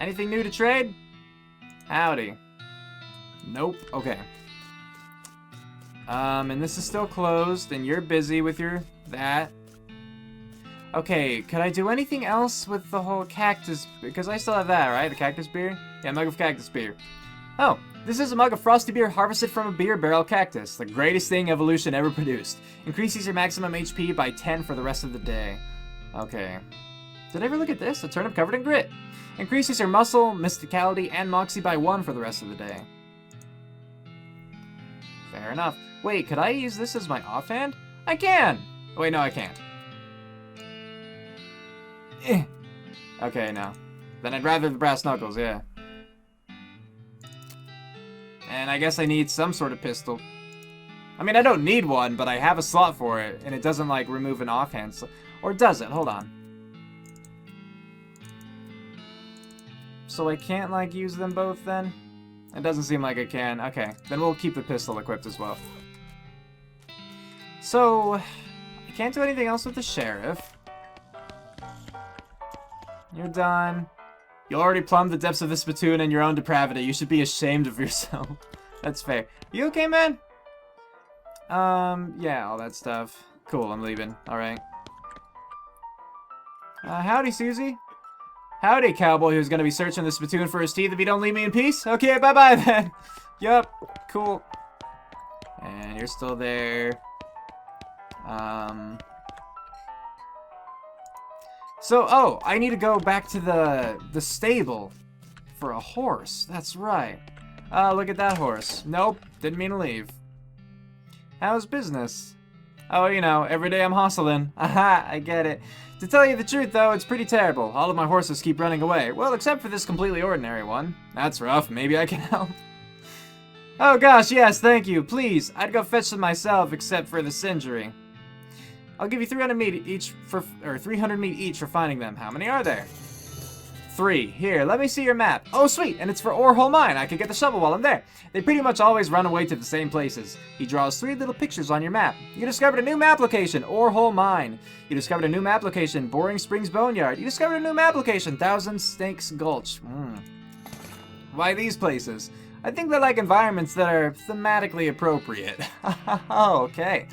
Anything new to trade? Howdy. Nope. Okay. And this is still closed, and you're busy with your that. Okay, could I do anything else with the whole cactus? Because I still have that, right? The cactus beer? Yeah, mug of cactus beer. Oh, this is a mug of frosty beer harvested from a beer barrel cactus. The greatest thing evolution ever produced. Increases your maximum HP by 10 for the rest of the day. Okay. Did I ever look at this? A turnip covered in grit. Increases your muscle, mysticality, and moxie by 1 for the rest of the day. Fair enough. Wait, could I use this as my offhand? I can! Wait, no, I can't. Okay, no. Then I'd rather the brass knuckles, yeah. And I guess I need some sort of pistol. I mean, I don't need one, but I have a slot for it, and it doesn't, like, remove an offhand. Or does it? Hold on. So I can't, like, use them both, then? It doesn't seem like I can. Okay, then we'll keep the pistol equipped as well. So, I can't do anything else with the sheriff. You're done. You already plumbed the depths of this spittoon in your own depravity. You should be ashamed of yourself. That's fair. You okay, man? Yeah, all that stuff. Cool, I'm leaving. Alright. Howdy, Suzie. Howdy, cowboy who's gonna be searching the spittoon for his teeth if you don't leave me in peace. Okay, bye-bye then. Yup, cool. And you're still there. So, oh, I need to go back to the stable for a horse. That's right. Look at that horse. Nope, didn't mean to leave. How's business? Oh, you know, every day I'm hustling. Aha, I get it. To tell you the truth, though, it's pretty terrible. All of my horses keep running away. Well, except for this completely ordinary one. That's rough. Maybe I can help. Oh gosh, yes, thank you. Please, I'd go fetch them myself, except for this injury. I'll give you 300 meat each for 300 meat each for finding them. How many are there? 3. Here, let me see your map. Oh, sweet, and it's for Orhole Mine. I could get the shovel while I'm there. They pretty much always run away to the same places. He draws 3 little pictures on your map. You discovered a new map location, Orhole Mine. You discovered a new map location, Boring Springs Boneyard. You discovered a new map location, Thousand Snakes Gulch. Why these places? I think they're like environments that are thematically appropriate. Okay.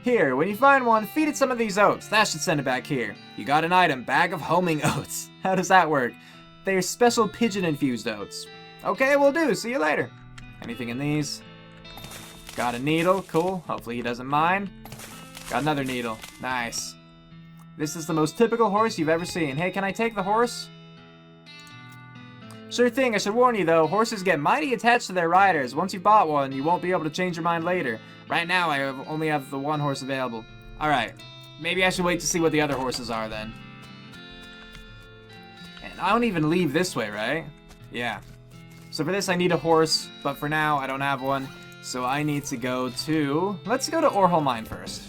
Here, when you find one, feed it some of these oats. That should send it back here. You got an item, bag of homing oats. How does that work? They're special pigeon-infused oats. Okay, will do. See you later. Anything in these? Got a needle. Cool. Hopefully he doesn't mind. Got another needle. Nice. This is the most typical horse you've ever seen. Hey, can I take the horse? Sure thing. I should warn you, though. Horses get mighty attached to their riders. Once you've bought one, you won't be able to change your mind later. Right now, I only have the one horse available. Alright. Maybe I should wait to see what the other horses are, then. And I don't even leave this way, right? Yeah. So for this, I need a horse. But for now, I don't have one. So I need to go to... Let's go to Orhole Mine first.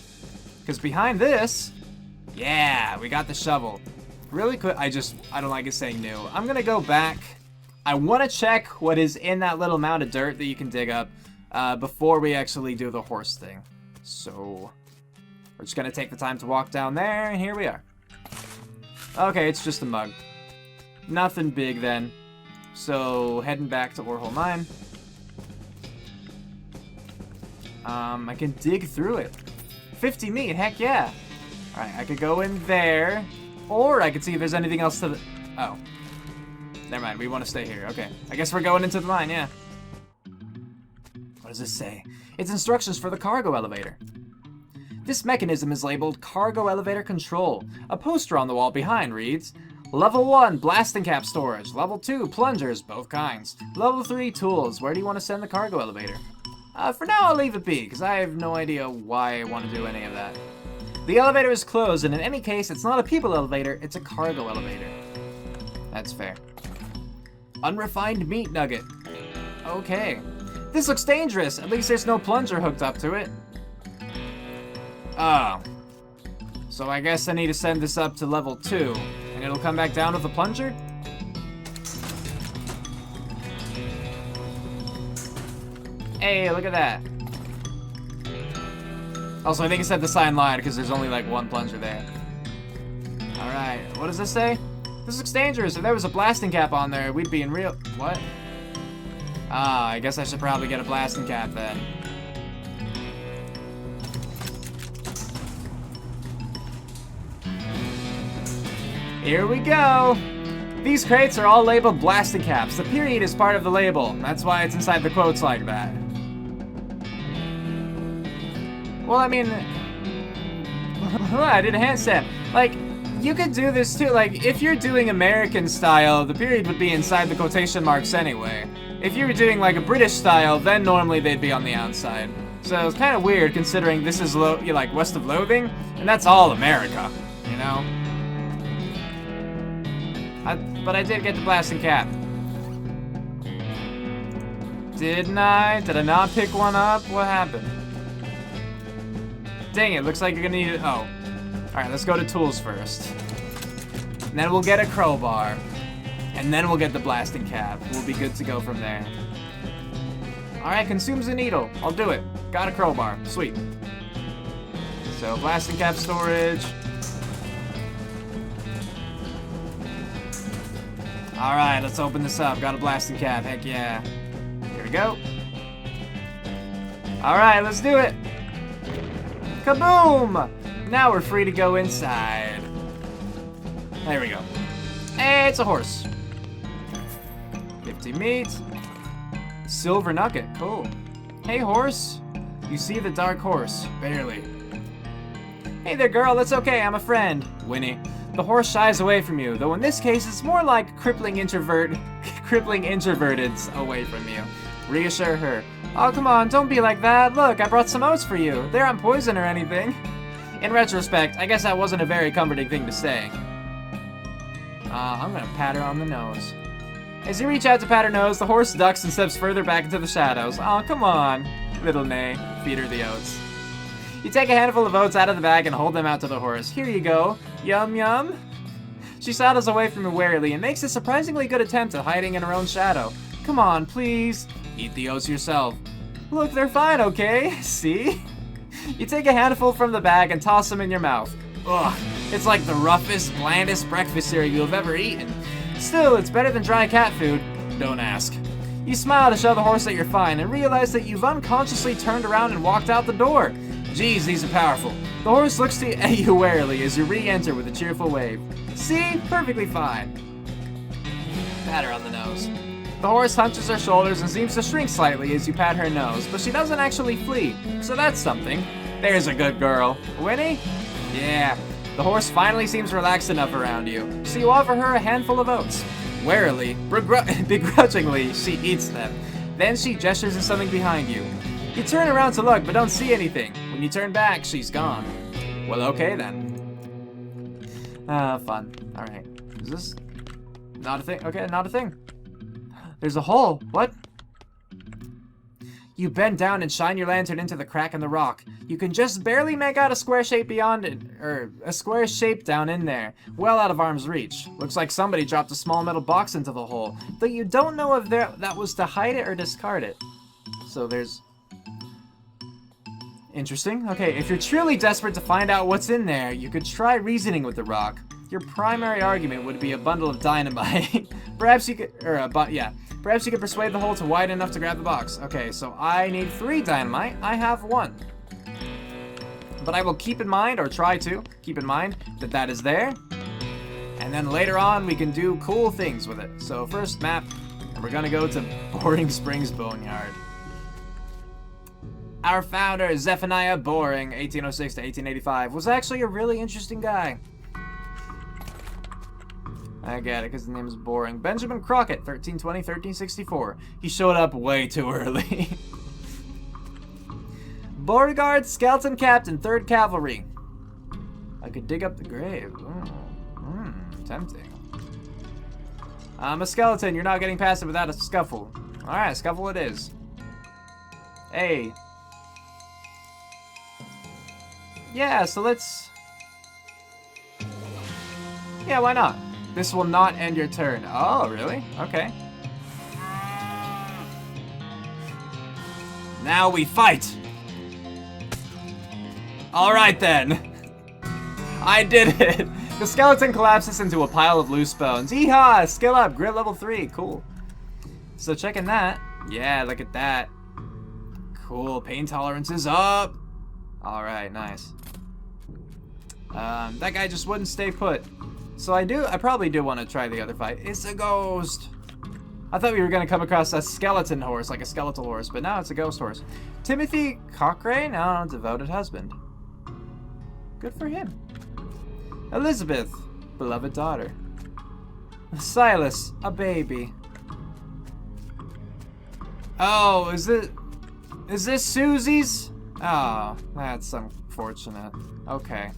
Because behind this... Yeah, we got the shovel. Really quick, I don't like it saying new. I'm going to go back... I want to check what is in that little mound of dirt that you can dig up before we actually do the horse thing. So, we're just going to take the time to walk down there, and here we are. Okay, it's just a mug. Nothing big then. So, heading back to Orhole Mine. I can dig through it. 50 meat, heck yeah. Alright, I could go in there, or I could see if there's anything else to the... Oh. Never mind, we want to stay here. Okay. I guess we're going into the mine, yeah. What does this say? It's instructions for the cargo elevator. This mechanism is labeled Cargo Elevator Control. A poster on the wall behind reads, Level 1, blasting cap storage. Level 2, plungers, both kinds. Level 3, tools. Where do you want to send the cargo elevator? For now, I'll leave it be, because I have no idea why I want to do any of that. The elevator is closed, and in any case, it's not a people elevator, it's a cargo elevator. That's fair. Unrefined meat nugget. Okay. This looks dangerous. At least there's no plunger hooked up to it. Oh. So I guess I need to send this up to level 2. And it'll come back down with a plunger? Hey, look at that. Also, I think it said the sign lied because there's only like one plunger there. Alright, what does this say? This looks dangerous. If there was a blasting cap on there, we'd be in real... What? Ah, I guess I should probably get a blasting cap then. Here we go! These crates are all labeled blasting caps. The period is part of the label. That's why it's inside the quotes like that. Well, I mean... I did a handstand. Like, you could do this too. Like, if you're doing American style, the period would be inside the quotation marks anyway. If you were doing like a British style, then normally they'd be on the outside. So it's kind of weird considering this is like west of Loathing, and that's all America, you know? But I did get the blasting cap. Didn't I? Did I not pick one up? What happened? Dang it, looks like you're gonna need it. Oh. Alright, let's go to tools first. And then we'll get a crowbar. And then we'll get the blasting cap. We'll be good to go from there. Alright, consumes a needle. I'll do it. Got a crowbar. Sweet. So, blasting cap storage. Alright, let's open this up. Got a blasting cap. Heck yeah. Here we go. Alright, let's do it. Kaboom! Now we're free to go inside. There we go. Hey, it's a horse. 50 meat. Silver nugget. Cool. Hey, horse. You see the dark horse? Barely. Hey there, girl. That's okay. I'm a friend. Winnie. The horse shies away from you, though in this case it's more like crippling introverted away from you. Reassure her. Oh, come on, don't be like that. Look, I brought some oats for you. They aren't poison or anything. In retrospect, I guess that wasn't a very comforting thing to say. I'm gonna pat her on the nose. As you reach out to pat her nose, the horse ducks and steps further back into the shadows. Oh, come on, little Nay. Feed her the oats. You take a handful of oats out of the bag and hold them out to the horse. Here you go. Yum, yum. She sidles away from you warily and makes a surprisingly good attempt at hiding in her own shadow. Come on, please. Eat the oats yourself. Look, they're fine, okay? See? You take a handful from the bag and toss them in your mouth. Ugh, it's like the roughest, blandest breakfast cereal you've ever eaten. Still, it's better than dry cat food. Don't ask. You smile to show the horse that you're fine and realize that you've unconsciously turned around and walked out the door. Geez, these are powerful. The horse looks at you warily as you re-enter with a cheerful wave. See? Perfectly fine. Pat her on the nose. The horse hunches her shoulders and seems to shrink slightly as you pat her nose, but she doesn't actually flee, so that's something. There's a good girl. Winnie? Yeah. The horse finally seems relaxed enough around you, so you offer her a handful of oats. Warily, begrudgingly, she eats them. Then she gestures at something behind you. You turn around to look, but don't see anything. When you turn back, she's gone. Well, okay then. Fun. Alright. Is this not a thing? Okay, not a thing. There's a hole. What? You bend down and shine your lantern into the crack in the rock. You can just barely make out a square shape beyond it, or a square shape down in there, well out of arm's reach. Looks like somebody dropped a small metal box into the hole, though you don't know if that was to hide it or discard it. So there's... Interesting. Okay, if you're truly desperate to find out what's in there, you could try reasoning with the rock. Your primary argument would be a bundle of dynamite. Perhaps you could, perhaps you could persuade the hole to wide enough to grab the box. Okay, so I need 3 dynamite. I have 1. But I will keep in mind, or try to keep in mind, that that is there. And then later on, we can do cool things with it. So first map, and we're gonna go to Boring Springs Boneyard. Our founder, Zephaniah Boring, 1806 to 1885, was actually a really interesting guy. I get it, because the name is Boring. Benjamin Crockett, 1320, 1364. He showed up way too early. Beauregard, Skeleton Captain, 3rd Cavalry. I could dig up the grave. Tempting. I'm a skeleton. You're not getting past it without a scuffle. Alright, scuffle it is. Hey. Yeah, so let's... Yeah, why not? This will not end your turn. Oh, really? Okay. Now we fight! Alright then. I did it! The skeleton collapses into a pile of loose bones. Yeehaw! Skill up. Grit level 3. Cool. So checking that. Yeah, look at that. Cool. Pain tolerance is up. Alright, nice. That guy just wouldn't stay put. So I probably do want to try the other fight. It's a ghost. I thought we were going to come across a skeleton horse, like a skeletal horse, but now it's a ghost horse. Timothy Cochrane? Oh, devoted husband. Good for him. Elizabeth, beloved daughter. Silas, a baby. Oh, is this Susie's? Oh, that's unfortunate. Okay.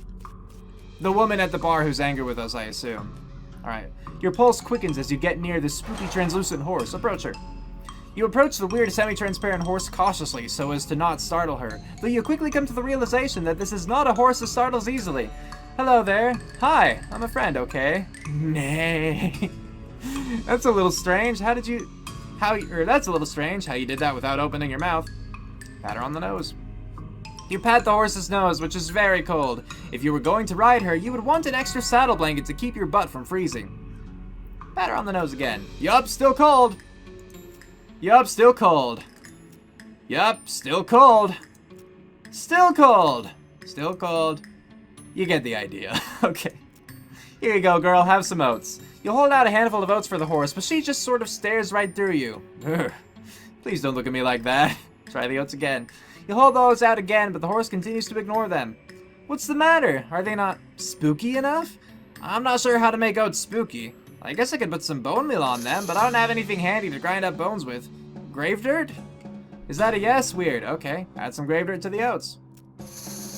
The woman at the bar who's angry with us, I assume. Alright. Your pulse quickens as you get near the spooky translucent horse. Approach her. You approach the weird semi-transparent horse cautiously so as to not startle her, though you quickly come to the realization that this is not a horse that startles easily. Hello there. Hi, I'm a friend, okay? Nay. That's a little strange. That's a little strange how you did that without opening your mouth. Pat her on the nose. You pat the horse's nose, which is very cold. If you were going to ride her, you would want an extra saddle blanket to keep your butt from freezing. Pat her on the nose again. Yup, still cold. Yup, still cold. Yup, still cold. Still cold. Still cold. You get the idea. Okay. Here you go, girl. Have some oats. You hold out a handful of oats for the horse, but she just sort of stares right through you. Urgh. Please don't look at me like that. Try the oats again. You hold the oats out again, but the horse continues to ignore them. What's the matter? Are they not spooky enough? I'm not sure how to make oats spooky. I guess I could put some bone meal on them, but I don't have anything handy to grind up bones with. Grave dirt? Is that a yes? Weird. Okay, add some grave dirt to the oats.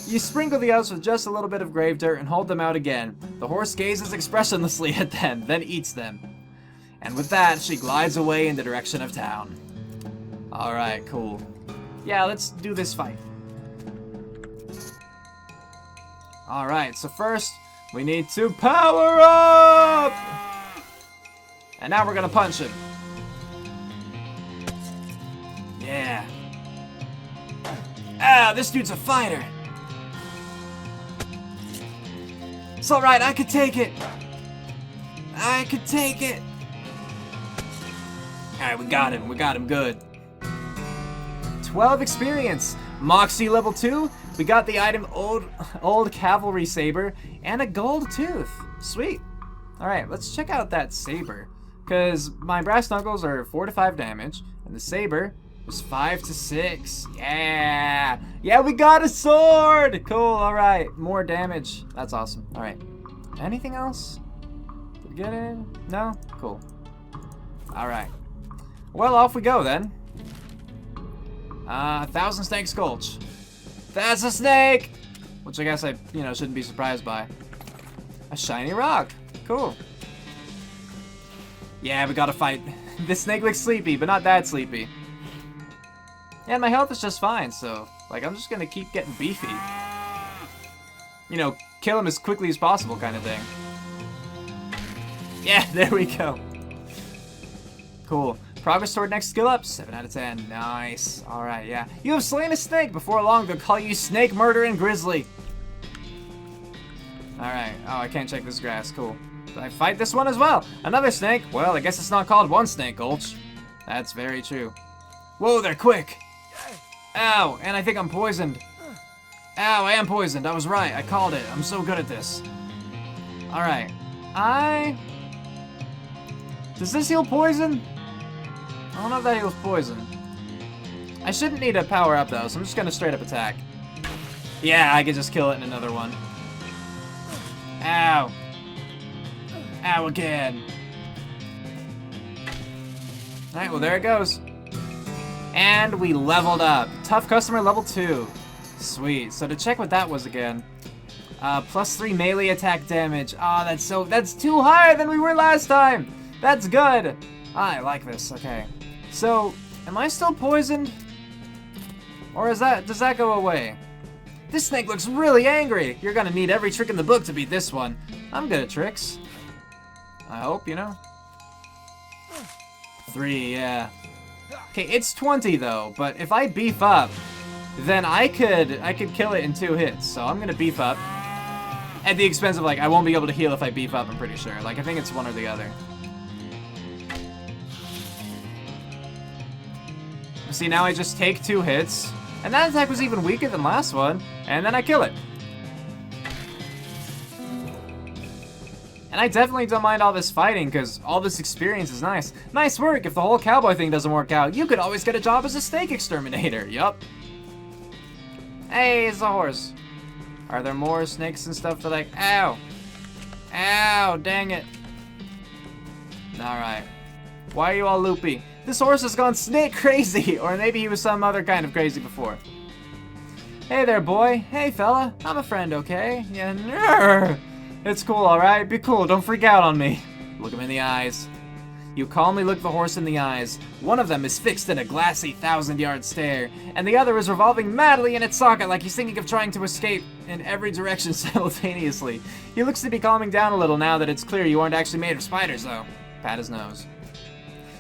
You sprinkle the oats with just a little bit of grave dirt and hold them out again. The horse gazes expressionlessly at them, then eats them. And with that, she glides away in the direction of town. Alright, cool. Yeah, let's do this fight. Alright, so first, we need to power up! And now we're gonna punch him. Yeah. Ah, this dude's a fighter. It's alright, I could take it. I could take it. Alright, we got him good. 12 experience. Moxie level 2. We got the item old cavalry saber and a gold tooth. Sweet. Alright, let's check out that saber. Because my brass knuckles are 4 to 5 damage, and the saber is 5 to 6. Yeah! Yeah, we got a sword! Cool, alright. More damage. That's awesome. Alright. Anything else? Did we get it? No? Cool. Alright. Well, off we go then. 1,000 Snakes Gulch. That's a snake! Which I guess I, shouldn't be surprised by. A shiny rock. Cool. Yeah, we gotta fight. This snake looks sleepy, but not that sleepy. And my health is just fine, so, I'm just gonna keep getting beefy. Kill him as quickly as possible kind of thing. Yeah, there we go. Cool. Progress toward next skill up, 7 out of 10. Nice. Alright, yeah. You have slain a snake. Before long, they'll call you Snake Murdering Grizzly. Alright. Oh, I can't check this grass. Cool. Did I fight this one as well? Another snake? Well, I guess it's not called one snake gulch. That's very true. Whoa, they're quick. Ow, and I think I'm poisoned. Ow, I am poisoned. I was right. I called it. I'm so good at this. Alright. Does this heal poison? I don't know if that heals poison. I shouldn't need a power up though, so I'm just gonna straight up attack. Yeah, I can just kill it in another one. Ow. Ow again. Alright, well there it goes. And we leveled up. Tough customer level 2. Sweet. So to check what that was again. +3 melee attack damage. Ah, that's too high than we were last time. That's good. I like this. Okay. So, am I still poisoned? Or does that go away? This snake looks really angry. You're gonna need every trick in the book to beat this one. I'm good at tricks. I hope, 3, yeah. Okay, it's 20 though, but if I beef up, then I could kill it in 2 hits. So I'm gonna beef up. At the expense of, like, I won't be able to heal if I beef up, I'm pretty sure. Like, I think it's one or the other. See, now I just take 2 hits, and that attack was even weaker than last one, and then I kill it. And I definitely don't mind all this fighting, because all this experience is nice. Nice work! If the whole cowboy thing doesn't work out, you could always get a job as a steak exterminator. Yup. Hey, it's a horse. Are there more snakes and stuff that I... Ow! Ow, dang it. Alright. Why are you all loopy? This horse has gone snake crazy! Or maybe he was some other kind of crazy before. Hey there, boy. Hey, fella. I'm a friend, okay? Yeah, nrr. It's cool, alright? Be cool, don't freak out on me. Look him in the eyes. You calmly look the horse in the eyes. One of them is fixed in a glassy 1,000-yard stare, and the other is revolving madly in its socket like he's thinking of trying to escape in every direction simultaneously. He looks to be calming down a little now that it's clear you aren't actually made of spiders, though. Pat his nose.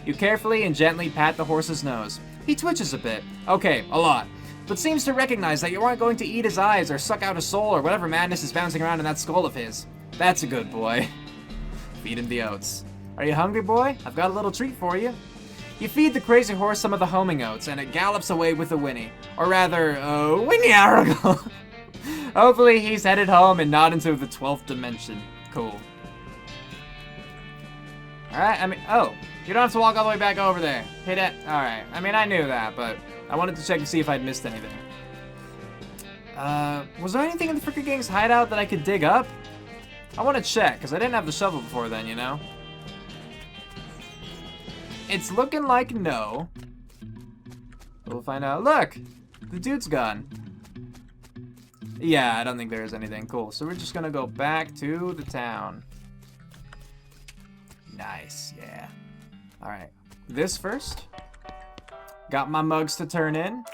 You carefully and gently pat the horse's nose. He twitches a bit. Okay, a lot. But seems to recognize that you aren't going to eat his eyes or suck out his soul or whatever madness is bouncing around in that skull of his. That's a good boy. Feed him the oats. Are you hungry, boy? I've got a little treat for you. You feed the crazy horse some of the homing oats, and it gallops away with a whinny. Or rather, whinny-argle. Hopefully he's headed home and not into the 12th dimension. Cool. Alright, oh. You don't have to walk all the way back over there. Hit it. Alright. I mean, I knew that, but I wanted to check to see if I'd missed anything. Was there anything in the Fricker Gang's hideout that I could dig up? I want to check, because I didn't have the shovel before then, you know? It's looking like no. We'll find out. Look! The dude's gone. Yeah, I don't think there is anything. Cool. So we're just gonna go back to the town. Nice, yeah. Alright. This first. Got my mugs to turn in.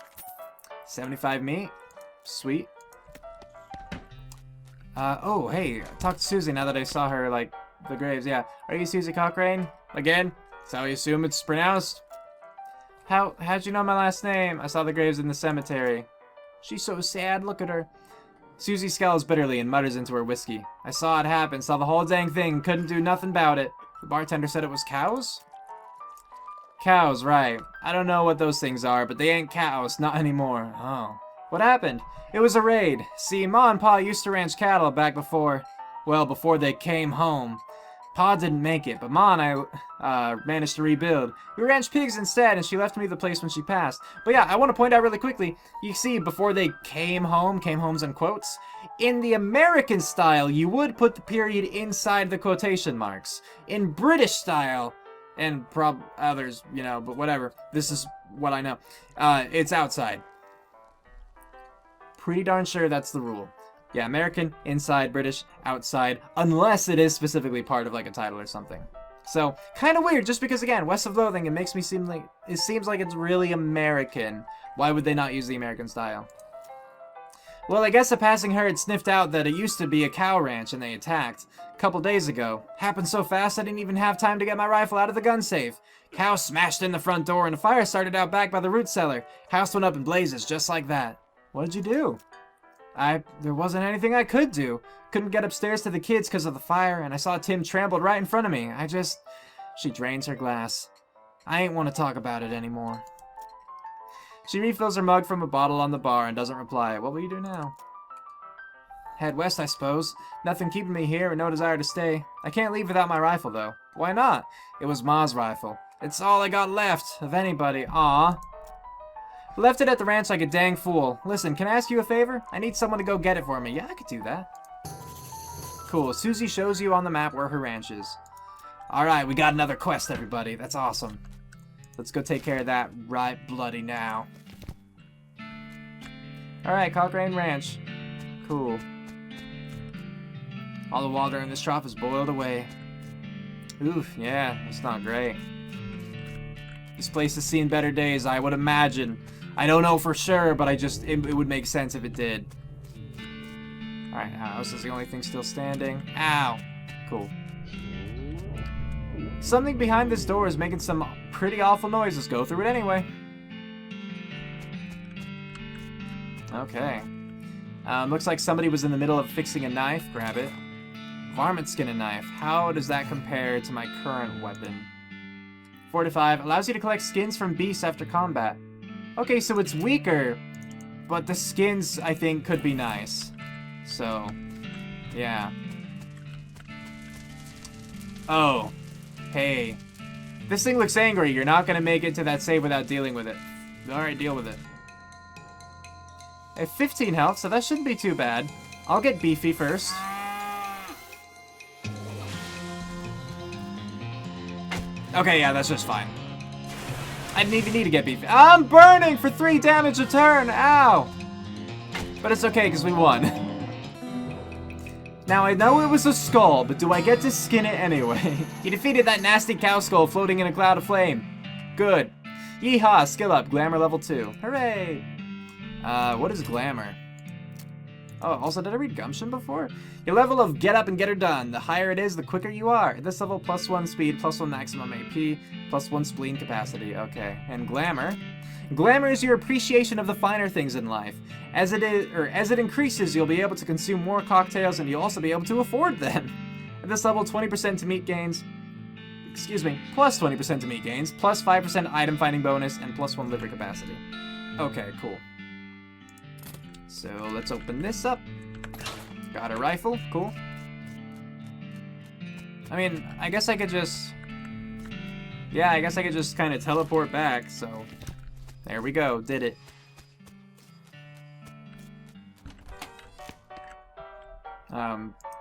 75 meat. Sweet. Oh, hey. Talk to Suzie now that I saw her, like, the graves. Yeah. Are you Suzie Cochrane? Again? That's how I assume it's pronounced. How'd you know my last name? I saw the graves in the cemetery. She's so sad. Look at her. Suzie scowls bitterly and mutters into her whiskey. I saw it happen. Saw the whole dang thing. Couldn't do nothing about it. The bartender said it was cows? Cows, right. I don't know what those things are, but they ain't cows. Not anymore. Oh. What happened? It was a raid. See, Ma and Pa used to ranch cattle back before they came home. Pa didn't make it, but Ma and I managed to rebuild. We ranched pigs instead, and she left me the place when she passed. But yeah, I want to point out really quickly, you see, before they came home's in quotes, in the American style, you would put the period inside the quotation marks. In British style, and others, you know, but whatever, this is what I know, it's outside. Pretty darn sure that's the rule. Yeah, American, inside, British, outside, unless it is specifically part of like a title or something. So, kind of weird, just because again, West of Loathing, it seems like it's really American. Why would they not use the American style? Well, I guess a passing herd sniffed out that it used to be a cow ranch and they attacked. A couple days ago. Happened so fast I didn't even have time to get my rifle out of the gun safe. Cow smashed in the front door and a fire started out back by the root cellar. House went up in blazes just like that. What did you do? There wasn't anything I could do. Couldn't get upstairs to the kids because of the fire, and I saw Tim trampled right in front of me. She drains her glass. I ain't want to talk about it anymore. She refills her mug from a bottle on the bar and doesn't reply. What will you do now? Head west, I suppose. Nothing keeping me here and no desire to stay. I can't leave without my rifle, though. Why not? It was Ma's rifle. It's all I got left of anybody. Aw. Left it at the ranch like a dang fool. Listen, can I ask you a favor? I need someone to go get it for me. Yeah, I could do that. Cool. Suzie shows you on the map where her ranch is. Alright, we got another quest, everybody. That's awesome. Let's go take care of that right bloody now. Alright, Cochrane Ranch. Cool. All the water in this trough is boiled away. Oof, yeah, that's not great. This place has seen better days, I would imagine. I don't know for sure, but it would make sense if it did. Alright, house is the only thing still standing. Ow! Cool. Something behind this door is making some pretty awful noises. Go through it anyway. Okay. Looks like somebody was in the middle of fixing a knife. Grab it. Varmint skin and knife. How does that compare to my current weapon? 4 to 5. Allows you to collect skins from beasts after combat. Okay, so it's weaker, but the skins, I think, could be nice. So, yeah. Oh. Hey. This thing looks angry. You're not going to make it to that save without dealing with it. Alright, deal with it. I have 15 health, so that shouldn't be too bad. I'll get beefy first. Okay, yeah, that's just fine. I didn't even need to get beefy. I'm burning for 3 damage a turn! Ow! But it's okay, because we won. Now, I know it was a skull, but do I get to skin it anyway? You defeated that nasty cow skull floating in a cloud of flame. Good. Yeehaw, skill up, glamour level 2. Hooray! What is glamour? Oh, also, did I read gumption before? Your level of get up and get her done. The higher it is, the quicker you are. At this level, +1 speed, +1 maximum AP, +1 spleen capacity. Okay. And glamour. Glamour is your appreciation of the finer things in life. As it increases, you'll be able to consume more cocktails, and you'll also be able to afford them. At this level, 20% to meat gains. Excuse me, plus 20% to meat gains, plus 5% item finding bonus, and +1 liver capacity. Okay, cool. So let's open this up. Got a rifle, cool. I mean, I guess I could just... Yeah, I guess I could just kind of teleport back, so... There we go, did it.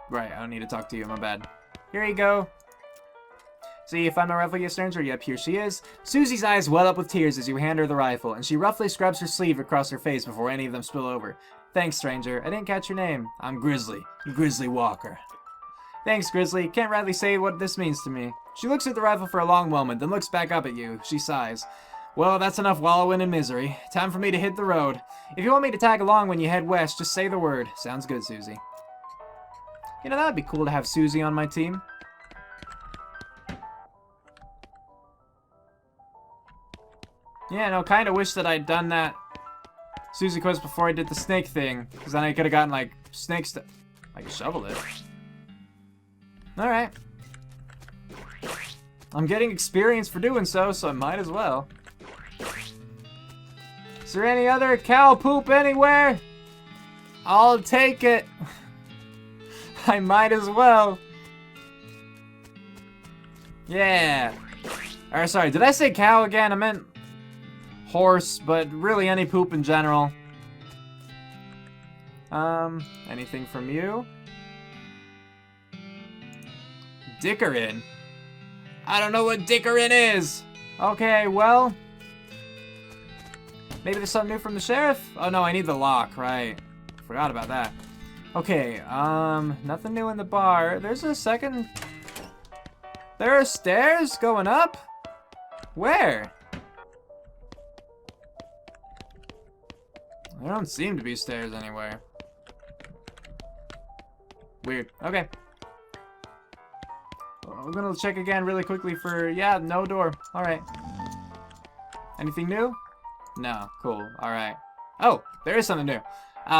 Right, I don't need to talk to you, my bad. Here you go. See, you find my rifle yet, stranger? Yep, here she is. Susie's eyes well up with tears as you hand her the rifle, and she roughly scrubs her sleeve across her face before any of them spill over. Thanks, stranger. I didn't catch your name. I'm Grizzly. Grizzly Walker. Thanks, Grizzly. Can't rightly say what this means to me. She looks at the rifle for a long moment, then looks back up at you. She sighs. Well, that's enough wallowing in misery. Time for me to hit the road. If you want me to tag along when you head west, just say the word. Sounds good, Suzie. You know, that would be cool to have Suzie on my team. Yeah, no, kind of wish that I'd done that Suzie quest before I did the snake thing, because then I could have gotten, like, snake stuff. I could shovel it. Alright. I'm getting experience for doing so, so I might as well. Is there any other cow poop anywhere? I'll take it. I might as well. Yeah. Or sorry, did I say cow again? I meant horse, but really any poop in general. Anything from you? Dickerin. I don't know what Dickerin is. Okay, well. Maybe there's something new from the sheriff? Oh no, I need the lock, right. Forgot about that. Okay, nothing new in the bar. There's a second... There are stairs going up? Where? There don't seem to be stairs anywhere. Weird. Okay. I'm gonna check again really quickly for... Yeah, no door. Alright. Anything new? No. Cool. Alright. Oh, there is something new.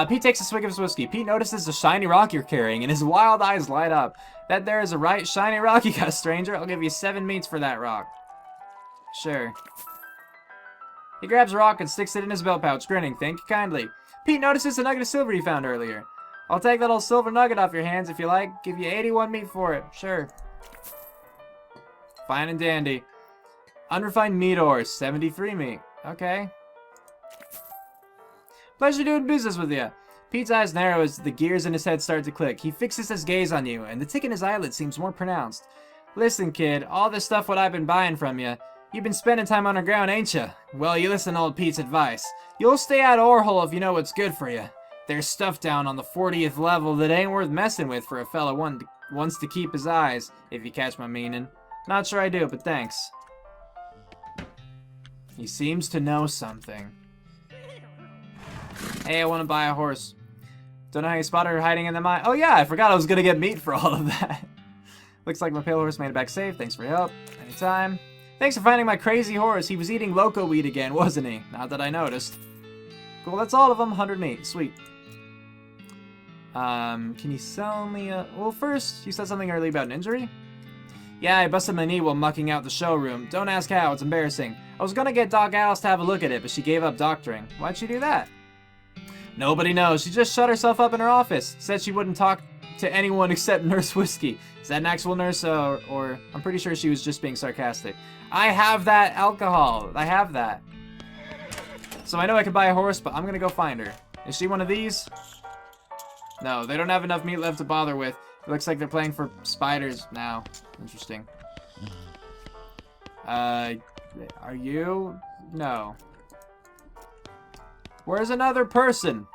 Pete takes a swig of his whiskey. Pete notices the shiny rock you're carrying, and his wild eyes light up. That there is a right shiny rock you got, stranger. I'll give you 7 meats for that rock. Sure. He grabs a rock and sticks it in his belt pouch, grinning. Thank you kindly. Pete notices a nugget of silver you found earlier. I'll take that old silver nugget off your hands if you like. Give you 81 meat for it. Sure. Fine and dandy. Unrefined meat ore, 73 meat. Okay. Pleasure doing business with you. Pete's eyes narrow as the gears in his head start to click. He fixes his gaze on you, and the tick in his eyelid seems more pronounced. Listen, kid, all this stuff what I've been buying from you, you've been spending time underground, ain't ya? Well, you listen to old Pete's advice. You'll stay out of Orehole if you know what's good for you. There's stuff down on the 40th level that ain't worth messing with for a fella wants to keep his eyes, if you catch my meaning. Not sure I do, but thanks. He seems to know something. Hey, I want to buy a horse. Don't know how you spotted her hiding in the mine. Oh yeah, I forgot I was going to get meat for all of that. Looks like my pale horse made it back safe. Thanks for your help. Anytime. Thanks for finding my crazy horse. He was eating loco weed again, wasn't he? Not that I noticed. Cool, that's all of them. 100 meat. Sweet. Can you sell me a... Well, first, you said something earlier about an injury? Yeah, I busted my knee while mucking out the showroom. Don't ask how, it's embarrassing. I was gonna get Doc Alice to have a look at it, but she gave up doctoring. Why'd she do that? Nobody knows. She just shut herself up in her office. Said she wouldn't talk to anyone except Nurse Whiskey. Is that an actual nurse, or... I'm pretty sure she was just being sarcastic. I have that alcohol. I have that. So I know I can buy a horse, but I'm gonna go find her. Is she one of these? No, they don't have enough meat left to bother with. It looks like they're playing for spiders now. Interesting. Are you? No. Where's another person?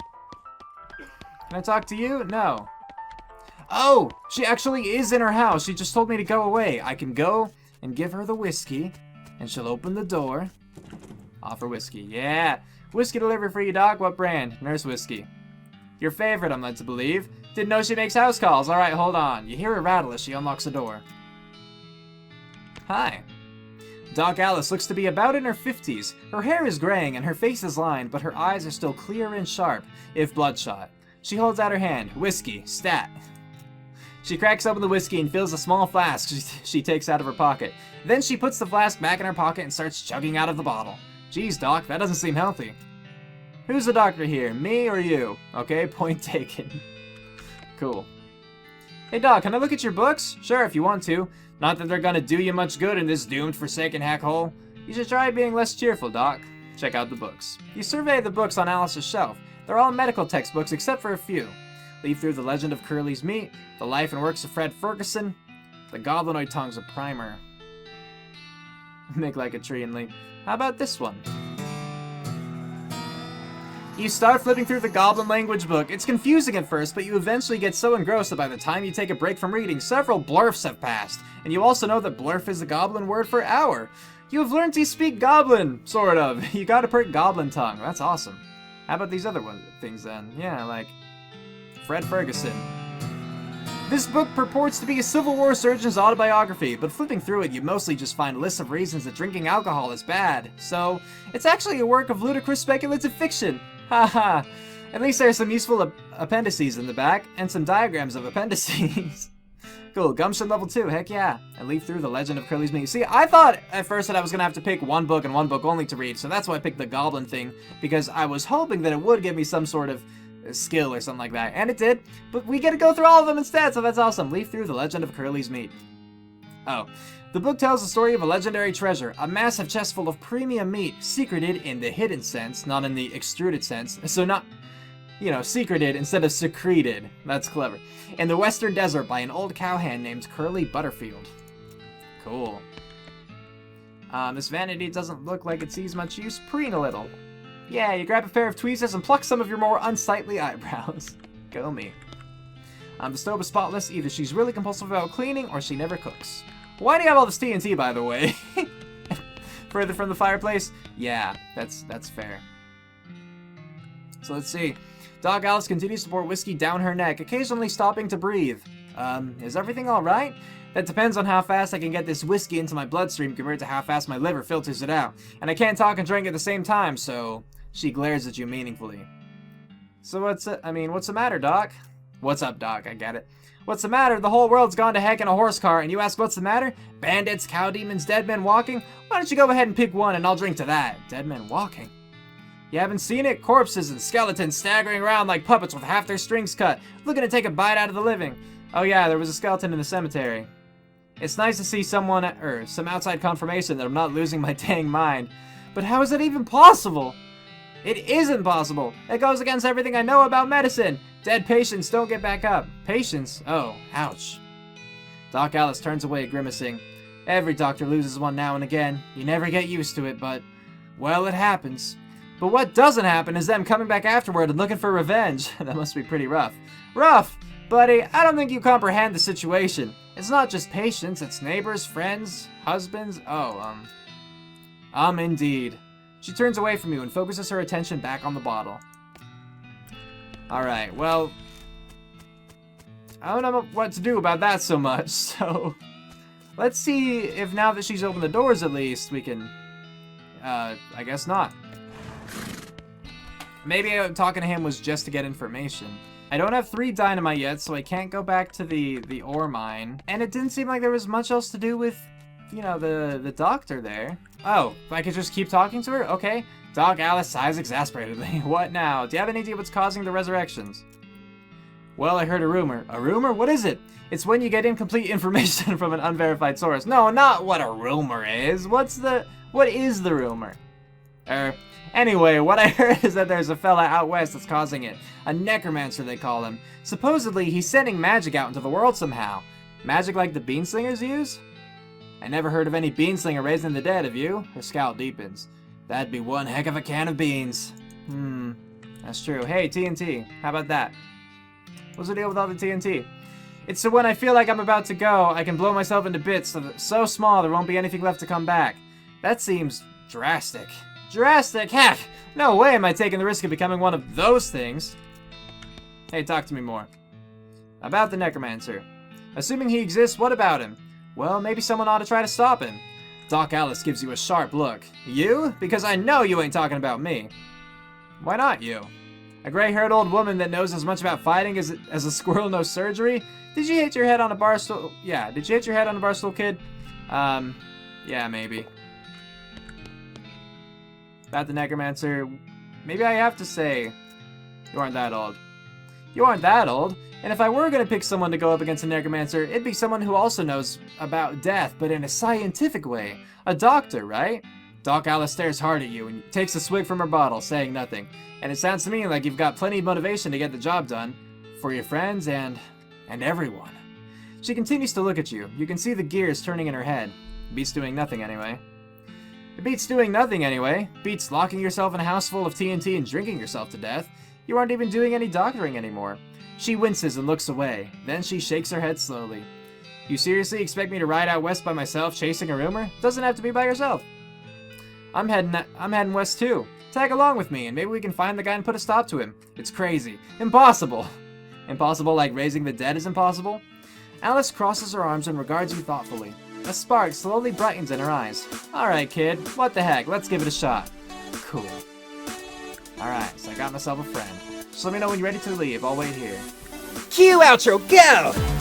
Can I talk to you? No. Oh, she actually is in her house. She just told me to go away. I can go and give her the whiskey, and she'll open the door. Offer whiskey. Yeah. Whiskey delivery for you, Doc. What brand? Nurse Whiskey. Your favorite, I'm led to believe. Didn't know she makes house calls. Alright, hold on. You hear her rattle as she unlocks the door. Hi. Doc Alice looks to be about in her 50s. Her hair is graying and her face is lined, but her eyes are still clear and sharp, if bloodshot. She holds out her hand. Whiskey. Stat. She cracks open the whiskey and fills a small flask she takes out of her pocket. Then she puts the flask back in her pocket and starts chugging out of the bottle. Geez, Doc, that doesn't seem healthy. Who's the doctor here, me or you? Okay, point taken. Cool. Hey, Doc, can I look at your books? Sure, if you want to. Not that they're gonna do you much good in this doomed, forsaken hack hole. You should try being less cheerful, Doc. Check out the books. You survey the books on Alice's shelf. They're all medical textbooks except for a few. Leaf through The Legend of Curly's Meat, The Life and Works of Fred Ferguson, The Goblinoid Tongue's a primer. Make like a tree and leaf. How about this one? You start flipping through the Goblin language book. It's confusing at first, but you eventually get so engrossed that by the time you take a break from reading, several blurfs have passed. And you also know that blurf is the Goblin word for hour. You have learned to speak Goblin, sort of. You got a pretty Goblin tongue. That's awesome. How about these other things then? Yeah, like Fred Ferguson. This book purports to be a Civil War surgeon's autobiography, but flipping through it, you mostly just find lists of reasons that drinking alcohol is bad. So, it's actually a work of ludicrous speculative fiction. Haha. At least there's some useful appendices in the back, and some diagrams of appendices. Cool, gumption level 2, heck yeah. And leaf through The Legend of Curly's Meat. See, I thought at first that I was gonna have to pick one book and one book only to read, so that's why I picked the Goblin thing, because I was hoping that it would give me some sort of skill or something like that, and it did, but we get to go through all of them instead, so that's awesome. Leaf through The Legend of Curly's Meat. Oh. The book tells the story of a legendary treasure, a massive chest full of premium meat, secreted in the hidden sense, not in the extruded sense, so not, you know, secreted instead of secreted. That's clever. In the western desert by an old cowhand named Curly Butterfield. Cool. This vanity doesn't look like it sees much use. Preen a little. Yeah, you grab a pair of tweezers and pluck some of your more unsightly eyebrows. Go me. The stove is spotless. Either she's really compulsive about cleaning or she never cooks. Why do you have all this TNT, by the way? Further from the fireplace? Yeah, that's fair. So let's see. Doc Alice continues to pour whiskey down her neck, occasionally stopping to breathe. Is everything alright? That depends on how fast I can get this whiskey into my bloodstream compared to how fast my liver filters it out. And I can't talk and drink at the same time, so... She glares at you meaningfully. So what's the matter, Doc? What's up, Doc? I get it. What's the matter? The whole world's gone to heck in a horse car, and you ask what's the matter? Bandits, cow demons, dead men walking? Why don't you go ahead and pick one, and I'll drink to that. Dead men walking? You haven't seen it? Corpses and skeletons staggering around like puppets with half their strings cut, looking to take a bite out of the living. Oh yeah, there was a skeleton in the cemetery. It's nice to see some outside confirmation that I'm not losing my dang mind. But how is that even possible? It isn't possible. It goes against everything I know about medicine. Dead patients don't get back up. Patients? Oh, ouch. Doc Alice turns away, grimacing. Every doctor loses one now and again. You never get used to it, but... well, it happens. But what doesn't happen is them coming back afterward and looking for revenge. That must be pretty rough. Rough! Buddy, I don't think you comprehend the situation. It's not just patients, it's neighbors, friends, husbands. Oh, indeed. She turns away from you and focuses her attention back on the bottle. Alright, well... I don't know what to do about that so much, so... Let's see if now that she's opened the doors at least, we can... I guess not. Maybe talking to him was just to get information. I don't have 3 dynamite yet, so I can't go back to the ore mine. And it didn't seem like there was much else to do with, you know, the doctor there. Oh, I could just keep talking to her? Okay. Doc Alice sighs exasperatedly. What now? Do you have any idea what's causing the resurrections? Well, I heard a rumor. A rumor? What is it? It's when you get incomplete information from an unverified source. No, not what a rumor is. What is the rumor? Anyway, what I heard is that there's a fella out west that's causing it. A necromancer, they call him. Supposedly, he's sending magic out into the world somehow. Magic like the beanslingers use? I never heard of any beanslinger raising the dead, have you? Her scowl deepens. That'd be one heck of a can of beans. That's true. Hey, TNT. How about that? What's the deal with all the TNT? It's so when I feel like I'm about to go, I can blow myself into bits so small there won't be anything left to come back. That seems drastic. Drastic? Heck! No way am I taking the risk of becoming one of those things. Hey, talk to me more. About the Necromancer. Assuming he exists, what about him? Well, maybe someone ought to try to stop him. Doc Alice gives you a sharp look. You? Because I know you ain't talking about me. Why not you? A gray-haired old woman that knows as much about fighting as a squirrel knows surgery? Did you hit your head on a bar stool? Yeah, did you hit your head on a bar stool, kid? Yeah, maybe. About the Necromancer, maybe I have to say, you aren't that old. You aren't that old, and if I were going to pick someone to go up against a Necromancer, it'd be someone who also knows about death, but in a scientific way. A doctor, right? Doc Alice stares hard at you and takes a swig from her bottle, saying nothing. And it sounds to me like you've got plenty of motivation to get the job done. For your friends and everyone. She continues to look at you. You can see the gears turning in her head. Beats doing nothing anyway. It beats doing nothing anyway. Beats locking yourself in a house full of TNT and drinking yourself to death. You aren't even doing any doctoring anymore. She winces and looks away. Then she shakes her head slowly. You seriously expect me to ride out west by myself chasing a rumor? Doesn't have to be by yourself. I'm heading west too. Tag along with me and maybe we can find the guy and put a stop to him. It's crazy. Impossible. Impossible like raising the dead is impossible? Alice crosses her arms and regards you thoughtfully. A spark slowly brightens in her eyes. Alright, kid. What the heck? Let's give it a shot. Cool. Alright, so I got myself a friend. Just let me know when you're ready to leave. I'll wait here. Cue outro, go!